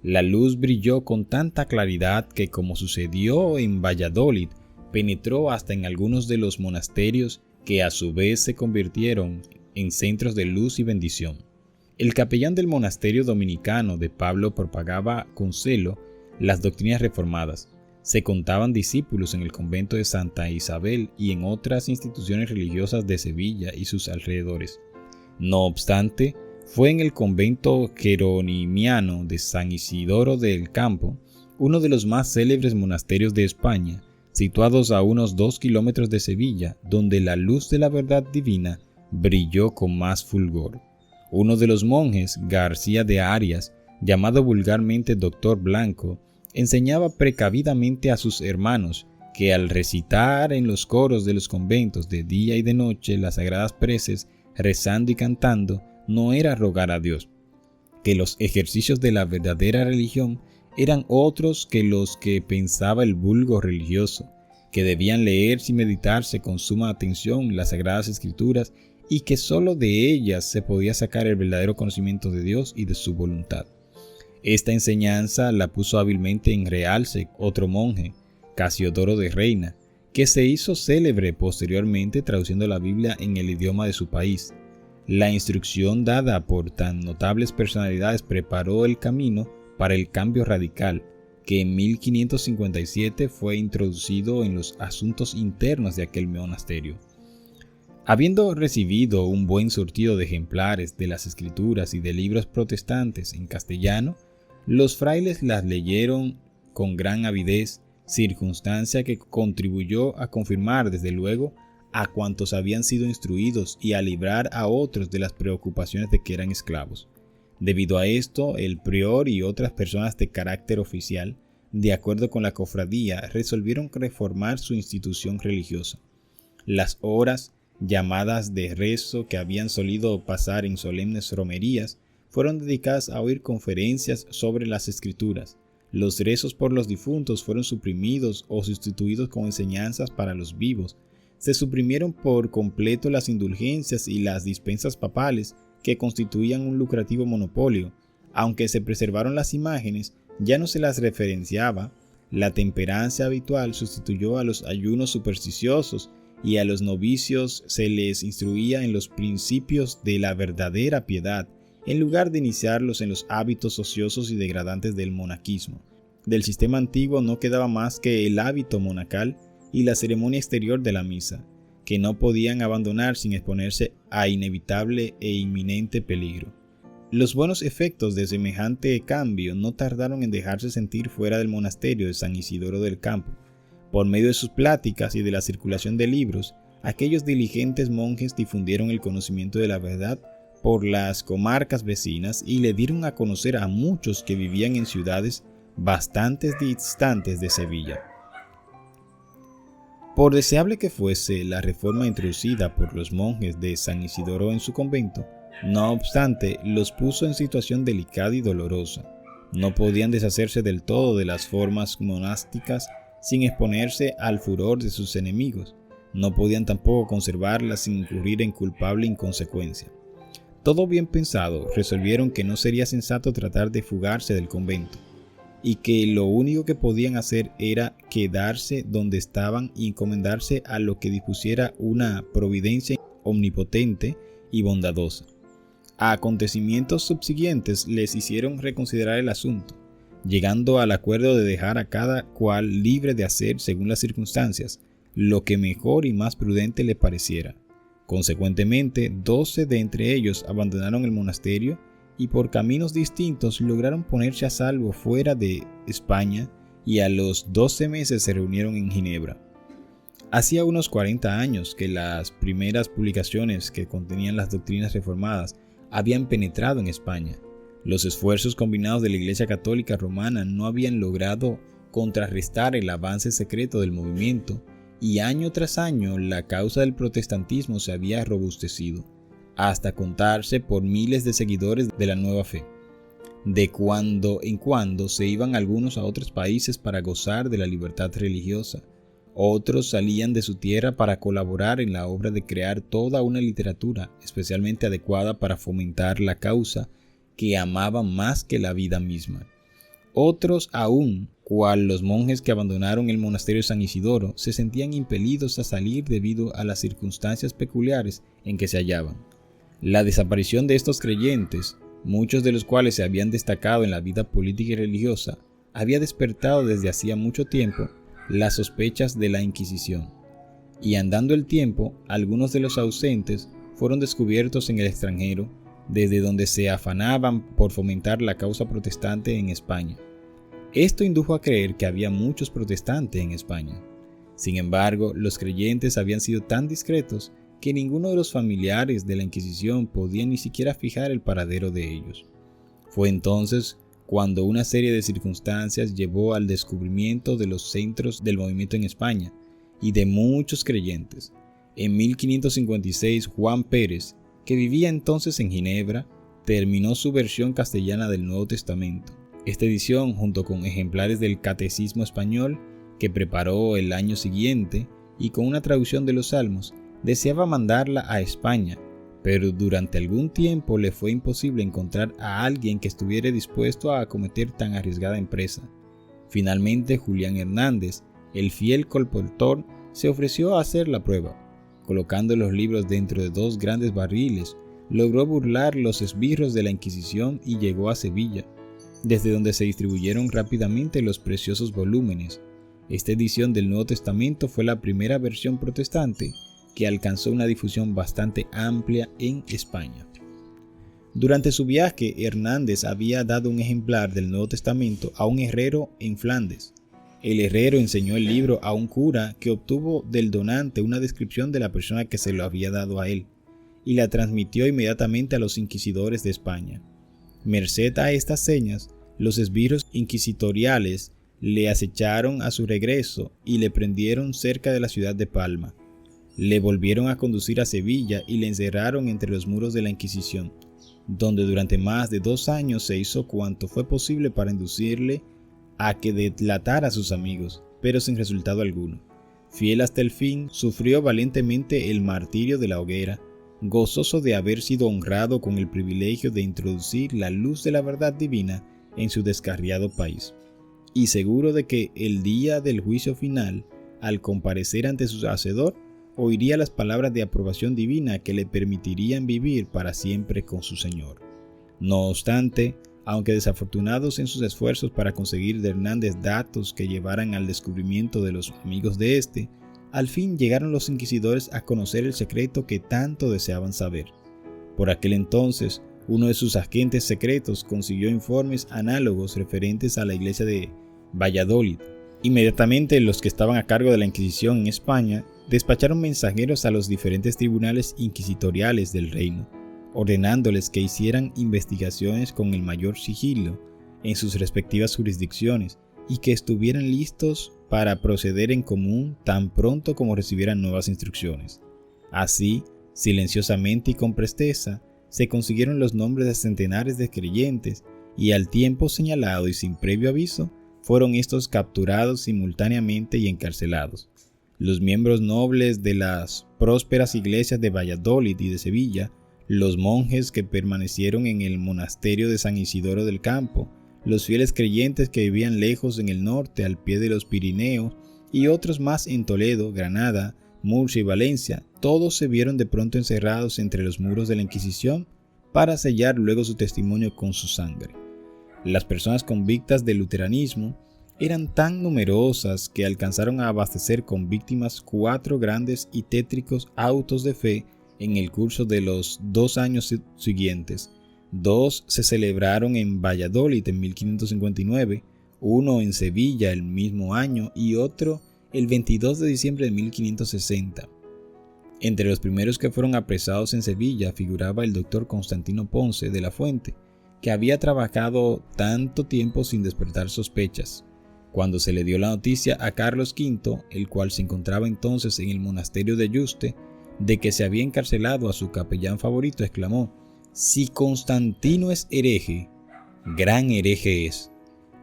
S1: La luz brilló con tanta claridad que, como sucedió en Valladolid, penetró hasta en algunos de los monasterios que a su vez se convirtieron en centros de luz y bendición. El capellán del monasterio dominicano de Pablo propagaba con celo las doctrinas reformadas. Se contaban discípulos en el convento de Santa Isabel y en otras instituciones religiosas de Sevilla y sus alrededores. No obstante, fue en el convento jeronimiano de San Isidoro del Campo, uno de los más célebres monasterios de España, situados a unos 2 kilómetros de Sevilla, donde la luz de la verdad divina brilló con más fulgor. Uno de los monjes, García de Arias, llamado vulgarmente Doctor Blanco, enseñaba precavidamente a sus hermanos que al recitar en los coros de los conventos de día y de noche las sagradas preces, rezando y cantando, no era rogar a Dios, que los ejercicios de la verdadera religión eran otros que los que pensaba el vulgo religioso, que debían leerse y meditarse con suma atención las sagradas escrituras y que sólo de ellas se podía sacar el verdadero conocimiento de Dios y de su voluntad. Esta enseñanza la puso hábilmente en realce otro monje, Casiodoro de Reina, que se hizo célebre posteriormente traduciendo la Biblia en el idioma de su país. La instrucción dada por tan notables personalidades preparó el camino para el cambio radical, que en 1557 fue introducido en los asuntos internos de aquel monasterio. Habiendo recibido un buen surtido de ejemplares de las escrituras y de libros protestantes en castellano, los frailes las leyeron con gran avidez, circunstancia que contribuyó a confirmar desde luego a cuantos habían sido instruidos y a librar a otros de las preocupaciones de que eran esclavos. Debido a esto, el prior y otras personas de carácter oficial, de acuerdo con la cofradía, resolvieron reformar su institución religiosa. Las horas llamadas de rezo que habían solido pasar en solemnes romerías fueron dedicadas a oír conferencias sobre las escrituras. Los rezos por los difuntos fueron suprimidos o sustituidos con enseñanzas para los vivos. Se suprimieron por completo las indulgencias y las dispensas papales que constituían un lucrativo monopolio. Aunque se preservaron las imágenes, ya no se las referenciaba. La temperancia habitual sustituyó a los ayunos supersticiosos y a los novicios se les instruía en los principios de la verdadera piedad, en lugar de iniciarlos en los hábitos ociosos y degradantes del monaquismo. Del sistema antiguo no quedaba más que el hábito monacal y la ceremonia exterior de la misa, que no podían abandonar sin exponerse a inevitable e inminente peligro. Los buenos efectos de semejante cambio no tardaron en dejarse sentir fuera del monasterio de San Isidoro del Campo. Por medio de sus pláticas y de la circulación de libros, aquellos diligentes monjes difundieron el conocimiento de la verdad por las comarcas vecinas y le dieron a conocer a muchos que vivían en ciudades bastante distantes de Sevilla. Por deseable que fuese la reforma introducida por los monjes de San Isidoro en su convento, no obstante, los puso en situación delicada y dolorosa. No podían deshacerse del todo de las formas monásticas sin exponerse al furor de sus enemigos. No podían tampoco conservarlas sin incurrir en culpable inconsecuencia. Todo bien pensado, resolvieron que no sería sensato tratar de fugarse del convento, y que lo único que podían hacer era quedarse donde estaban y encomendarse a lo que dispusiera una providencia omnipotente y bondadosa. A acontecimientos subsiguientes les hicieron reconsiderar el asunto, llegando al acuerdo de dejar a cada cual libre de hacer, según las circunstancias, lo que mejor y más prudente le pareciera. Consecuentemente, 12 de entre ellos abandonaron el monasterio y por caminos distintos lograron ponerse a salvo fuera de España y a los 12 meses se reunieron en Ginebra. Hacía unos 40 años que las primeras publicaciones que contenían las doctrinas reformadas habían penetrado en España. Los esfuerzos combinados de la Iglesia Católica Romana no habían logrado contrarrestar el avance secreto del movimiento y año tras año la causa del protestantismo se había robustecido, hasta contarse por miles de seguidores de la nueva fe. De cuando en cuando se iban algunos a otros países para gozar de la libertad religiosa. Otros salían de su tierra para colaborar en la obra de crear toda una literatura especialmente adecuada para fomentar la causa que amaban más que la vida misma. Otros aún, cual los monjes que abandonaron el monasterio de San Isidoro, se sentían impelidos a salir debido a las circunstancias peculiares en que se hallaban. La desaparición de estos creyentes, muchos de los cuales se habían destacado en la vida política y religiosa, había despertado desde hacía mucho tiempo las sospechas de la Inquisición. Y andando el tiempo, algunos de los ausentes fueron descubiertos en el extranjero, desde donde se afanaban por fomentar la causa protestante en España. Esto indujo a creer que había muchos protestantes en España. Sin embargo, los creyentes habían sido tan discretos que ninguno de los familiares de la Inquisición podía ni siquiera fijar el paradero de ellos. Fue entonces cuando una serie de circunstancias llevó al descubrimiento de los centros del movimiento en España y de muchos creyentes. En 1556, Juan Pérez, que vivía entonces en Ginebra, terminó su versión castellana del Nuevo Testamento. Esta edición, junto con ejemplares del Catecismo Español que preparó el año siguiente y con una traducción de los Salmos, deseaba mandarla a España, pero durante algún tiempo le fue imposible encontrar a alguien que estuviera dispuesto a acometer tan arriesgada empresa. Finalmente, Julián Hernández, el fiel colportor, se ofreció a hacer la prueba. Colocando los libros dentro de 2 grandes barriles, logró burlar los esbirros de la Inquisición y llegó a Sevilla, desde donde se distribuyeron rápidamente los preciosos volúmenes. Esta edición del Nuevo Testamento fue la primera versión protestante que alcanzó una difusión bastante amplia en España. Durante su viaje, Hernández había dado un ejemplar del Nuevo Testamento a un herrero en Flandes. El herrero enseñó el libro a un cura que obtuvo del donante una descripción de la persona que se lo había dado a él, y la transmitió inmediatamente a los inquisidores de España. Merced a estas señas, los esbirros inquisitoriales le acecharon a su regreso y le prendieron cerca de la ciudad de Palma. Le volvieron a conducir a Sevilla y le encerraron entre los muros de la Inquisición, donde durante más de 2 años se hizo cuanto fue posible para inducirle a que delatara a sus amigos, pero sin resultado alguno. Fiel hasta el fin, sufrió valientemente el martirio de la hoguera, gozoso de haber sido honrado con el privilegio de introducir la luz de la verdad divina en su descarriado país, y seguro de que el día del juicio final, al comparecer ante su Hacedor, oiría las palabras de aprobación divina que le permitirían vivir para siempre con su Señor. No obstante, aunque desafortunados en sus esfuerzos para conseguir de Hernández datos que llevaran al descubrimiento de los amigos de este, al fin llegaron los inquisidores a conocer el secreto que tanto deseaban saber. Por aquel entonces, uno de sus agentes secretos consiguió informes análogos referentes a la iglesia de Valladolid. Inmediatamente los que estaban a cargo de la Inquisición en España despacharon mensajeros a los diferentes tribunales inquisitoriales del reino, ordenándoles que hicieran investigaciones con el mayor sigilo en sus respectivas jurisdicciones y que estuvieran listos para proceder en común tan pronto como recibieran nuevas instrucciones. Así, silenciosamente y con presteza, se consiguieron los nombres de centenares de creyentes y al tiempo señalado y sin previo aviso, fueron estos capturados simultáneamente y encarcelados. Los miembros nobles de las prósperas iglesias de Valladolid y de Sevilla, los monjes que permanecieron en el monasterio de San Isidoro del Campo, los fieles creyentes que vivían lejos en el norte al pie de los Pirineos y otros más en Toledo, Granada, Murcia y Valencia, todos se vieron de pronto encerrados entre los muros de la Inquisición para sellar luego su testimonio con su sangre. Las personas convictas del luteranismo eran tan numerosas que alcanzaron a abastecer con víctimas 4 grandes y tétricos autos de fe en el curso de los 2 años siguientes. 2 se celebraron en Valladolid en 1559, uno en Sevilla el mismo año y otro el 22 de diciembre de 1560. Entre los primeros que fueron apresados en Sevilla figuraba el doctor Constantino Ponce de la Fuente, que había trabajado tanto tiempo sin despertar sospechas. Cuando se le dio la noticia a Carlos V, el cual se encontraba entonces en el monasterio de Yuste, de que se había encarcelado a su capellán favorito, exclamó: «Si Constantino es hereje, gran hereje es».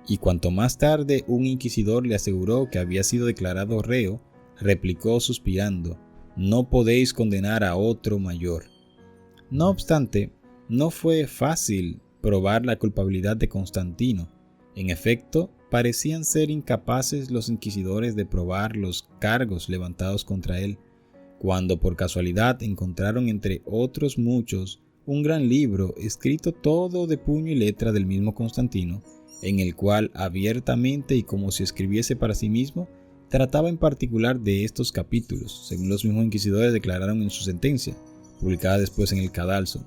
S1: Y cuanto más tarde un inquisidor le aseguró que había sido declarado reo, replicó suspirando: «No podéis condenar a otro mayor». No obstante, no fue fácil probar la culpabilidad de Constantino. En efecto, parecían ser incapaces los inquisidores de probar los cargos levantados contra él, cuando por casualidad encontraron entre otros muchos un gran libro escrito todo de puño y letra del mismo Constantino, en el cual abiertamente y como si escribiese para sí mismo, trataba en particular de estos capítulos, según los mismos inquisidores declararon en su sentencia, publicada después en el Cadalso,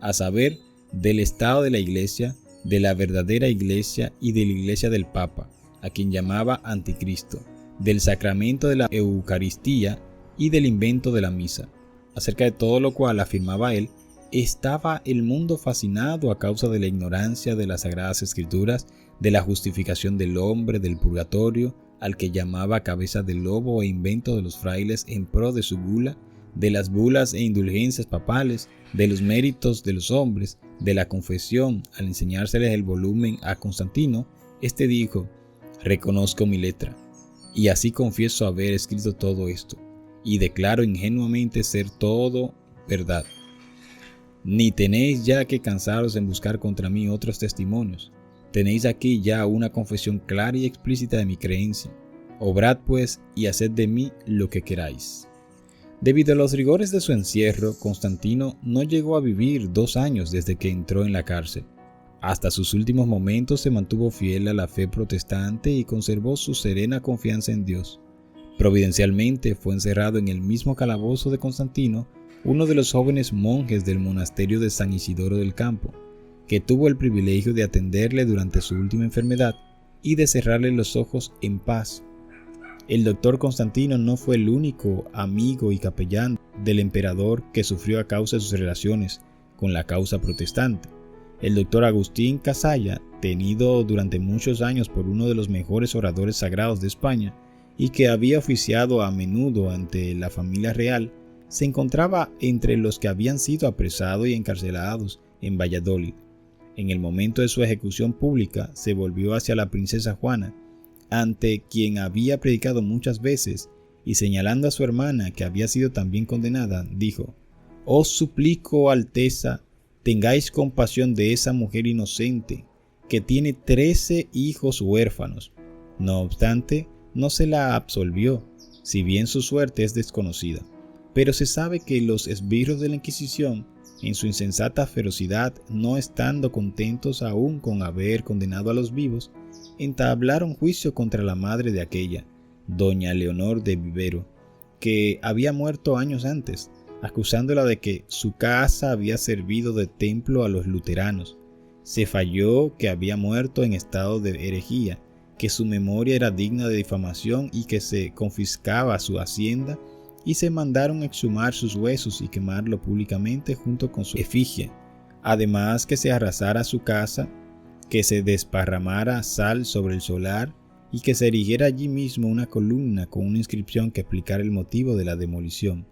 S1: a saber, del estado de la Iglesia, de la verdadera Iglesia y de la Iglesia del Papa, a quien llamaba Anticristo, del sacramento de la Eucaristía y del invento de la misa, acerca de todo lo cual afirmaba él Estaba el mundo fascinado a causa de la ignorancia de las Sagradas Escrituras, de la justificación del hombre, del purgatorio, al que llamaba cabeza de lobo e invento de los frailes en pro de su bula, de las bulas e indulgencias papales, de los méritos de los hombres, de la confesión. Al enseñárseles el volumen a Constantino, este dijo: «Reconozco mi letra, y así confieso haber escrito todo esto, y declaro ingenuamente ser todo verdad. Ni tenéis ya que cansaros en buscar contra mí otros testimonios. Tenéis aquí ya una confesión clara y explícita de mi creencia. Obrad pues y haced de mí lo que queráis». Debido a los rigores de su encierro, Constantino no llegó a vivir 2 años desde que entró en la cárcel. Hasta sus últimos momentos se mantuvo fiel a la fe protestante y conservó su serena confianza en Dios. Providencialmente fue encerrado en el mismo calabozo de Constantino uno de los jóvenes monjes del monasterio de San Isidoro del Campo, que tuvo el privilegio de atenderle durante su última enfermedad y de cerrarle los ojos en paz. El doctor Constantino no fue el único amigo y capellán del emperador que sufrió a causa de sus relaciones con la causa protestante. El doctor Agustín Casalla, tenido durante muchos años por uno de los mejores oradores sagrados de España y que había oficiado a menudo ante la familia real, se encontraba entre los que habían sido apresados y encarcelados en Valladolid. En el momento de su ejecución pública, se volvió hacia la princesa Juana, ante quien había predicado muchas veces, y señalando a su hermana, que había sido también condenada, dijo: «Os suplico, Alteza, tengáis compasión de esa mujer inocente, que tiene 13 hijos huérfanos». No obstante, no se la absolvió, si bien su suerte es desconocida. Pero se sabe que los esbirros de la Inquisición, en su insensata ferocidad, no estando contentos aún con haber condenado a los vivos, entablaron juicio contra la madre de aquella, doña Leonor de Vivero, que había muerto años antes, acusándola de que su casa había servido de templo a los luteranos. Se falló que había muerto en estado de herejía, que su memoria era digna de difamación y que se confiscaba su hacienda, y se mandaron exhumar sus huesos y quemarlo públicamente junto con su efigie. Además, que se arrasara su casa, que se desparramara sal sobre el solar y que se erigiera allí mismo una columna con una inscripción que explicara el motivo de la demolición.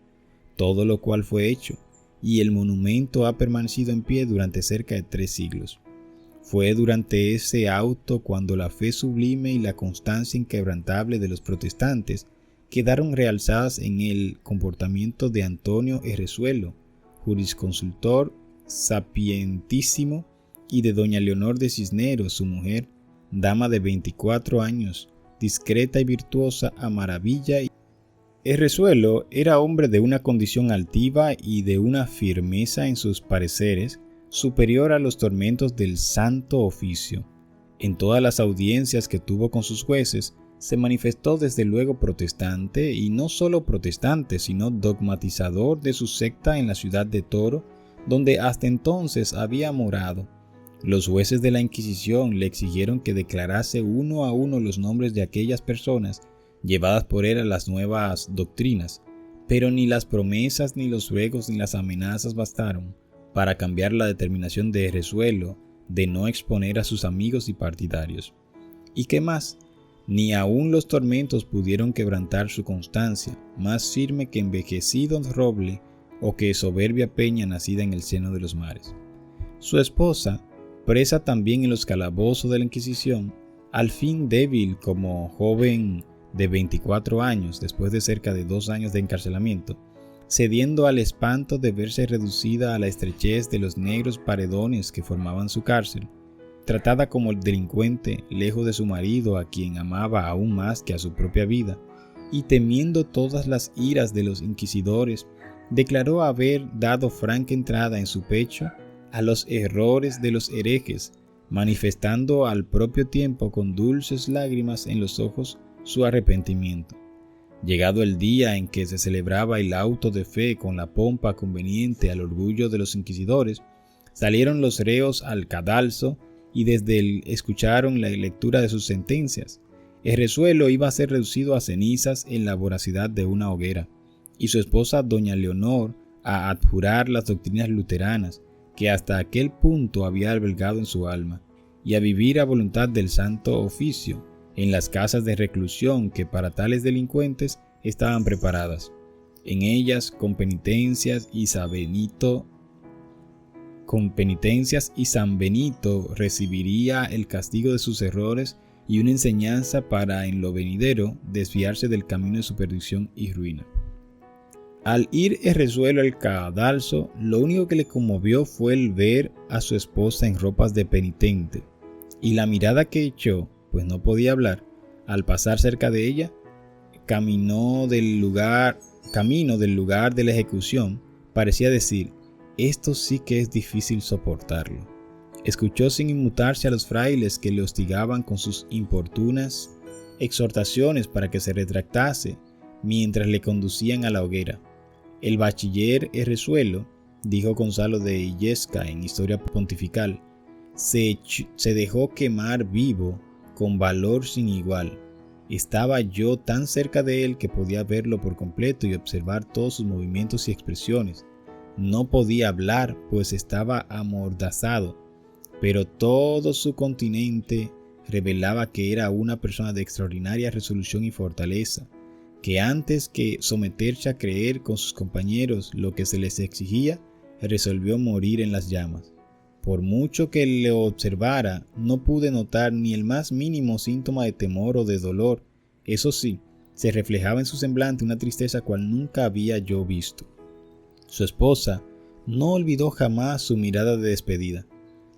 S1: Todo lo cual fue hecho, y el monumento ha permanecido en pie durante cerca de 3 siglos. Fue durante ese auto cuando la fe sublime y la constancia inquebrantable de los protestantes quedaron realzadas en el comportamiento de Antonio Errezuelo, jurisconsultor sapientísimo, y de doña Leonor de Cisneros, su mujer, dama de 24 años, discreta y virtuosa a maravilla. Errezuelo era hombre de una condición altiva y de una firmeza en sus pareceres superior a los tormentos del santo oficio. En todas las audiencias que tuvo con sus jueces, se manifestó desde luego protestante, y no solo protestante, sino dogmatizador de su secta en la ciudad de Toro, donde hasta entonces había morado. Los jueces de la Inquisición le exigieron que declarase uno a uno los nombres de aquellas personas llevadas por él a las nuevas doctrinas, pero ni las promesas, ni los ruegos, ni las amenazas bastaron para cambiar la determinación de Errezuelo de no exponer a sus amigos y partidarios. ¿Y qué más? Ni aun los tormentos pudieron quebrantar su constancia, más firme que envejecido roble o que soberbia peña nacida en el seno de los mares. Su esposa, presa también en los calabozos de la Inquisición, al fin débil como joven de 24 años después de cerca de 2 años de encarcelamiento, cediendo al espanto de verse reducida a la estrechez de los negros paredones que formaban su cárcel, tratada como delincuente lejos de su marido, a quien amaba aún más que a su propia vida, y temiendo todas las iras de los inquisidores, declaró haber dado franca entrada en su pecho a los errores de los herejes, manifestando al propio tiempo con dulces lágrimas en los ojos su arrepentimiento. Llegado el día en que se celebraba el auto de fe con la pompa conveniente al orgullo de los inquisidores, salieron los reos al cadalso y desde él escucharon la lectura de sus sentencias. Errezuelo iba a ser reducido a cenizas en la voracidad de una hoguera, y su esposa doña Leonor, a abjurar las doctrinas luteranas que hasta aquel punto había albergado en su alma, y a vivir a voluntad del santo oficio en las casas de reclusión que para tales delincuentes estaban preparadas. En ellas, con penitencias y San Benito recibiría el castigo de sus errores y una enseñanza para en lo venidero desviarse del camino de su perdición y ruina. Al ir Errezuelo al cadalso, lo único que le conmovió fue el ver a su esposa en ropas de penitente, y la mirada que echó, pues no podía hablar, al pasar cerca de ella, camino del lugar de la ejecución, parecía decir: esto sí que es difícil soportarlo. Escuchó sin inmutarse a los frailes que le hostigaban con sus importunas exhortaciones para que se retractase, mientras le conducían a la hoguera. El bachiller Errezuelo, dijo Gonzalo de Illesca en Historia Pontifical, se dejó quemar vivo con valor sin igual. Estaba yo tan cerca de él que podía verlo por completo y observar todos sus movimientos y expresiones. No podía hablar, pues estaba amordazado, pero todo su continente revelaba que era una persona de extraordinaria resolución y fortaleza, que antes que someterse a creer con sus compañeros lo que se les exigía, resolvió morir en las llamas. Por mucho que le observara, no pude notar ni el más mínimo síntoma de temor o de dolor. Eso sí, se reflejaba en su semblante una tristeza cual nunca había yo visto. Su esposa no olvidó jamás su mirada de despedida.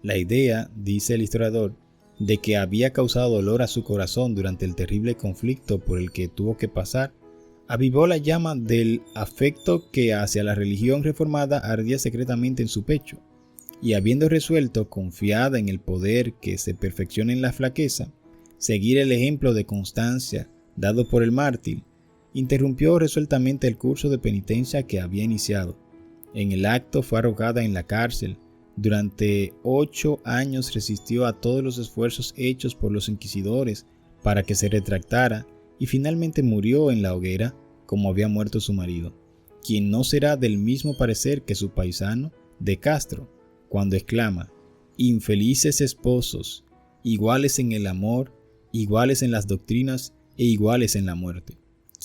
S1: La idea, dice el historiador, de que había causado dolor a su corazón durante el terrible conflicto por el que tuvo que pasar, avivó la llama del afecto que hacia la religión reformada ardía secretamente en su pecho, y habiendo resuelto, confiada en el poder que se perfecciona en la flaqueza, seguir el ejemplo de constancia dado por el mártir, interrumpió resueltamente el curso de penitencia que había iniciado. En el acto fue arrojada en la cárcel. Durante 8 años resistió a todos los esfuerzos hechos por los inquisidores para que se retractara y finalmente murió en la hoguera como había muerto su marido, quien no será del mismo parecer que su paisano de Castro, cuando exclama: infelices esposos, iguales en el amor, iguales en las doctrinas e iguales en la muerte.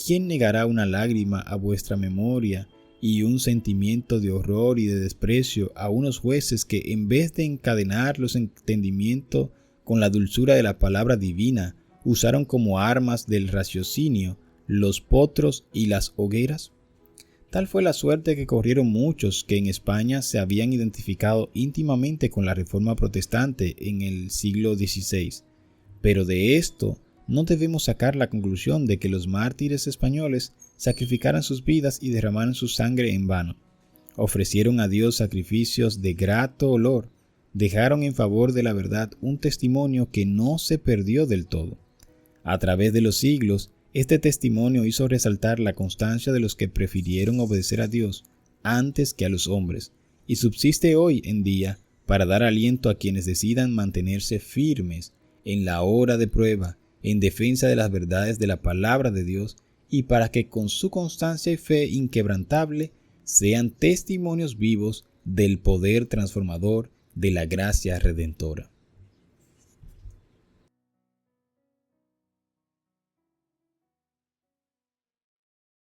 S1: ¿Quién negará una lágrima a vuestra memoria y un sentimiento de horror y de desprecio a unos jueces que, en vez de encadenar los entendimientos con la dulzura de la palabra divina, usaron como armas del raciocinio los potros y las hogueras? Tal fue la suerte que corrieron muchos que en España se habían identificado íntimamente con la Reforma Protestante en el siglo XVI. Pero de esto no debemos sacar la conclusión de que los mártires españoles sacrificaran sus vidas y derramaran su sangre en vano. Ofrecieron a Dios sacrificios de grato olor, dejaron en favor de la verdad un testimonio que no se perdió del todo. A través de los siglos, este testimonio hizo resaltar la constancia de los que prefirieron obedecer a Dios antes que a los hombres, y subsiste hoy en día para dar aliento a quienes decidan mantenerse firmes en la hora de prueba, en defensa de las verdades de la palabra de Dios, y para que con su constancia y fe inquebrantable sean testimonios vivos del poder transformador de la gracia redentora.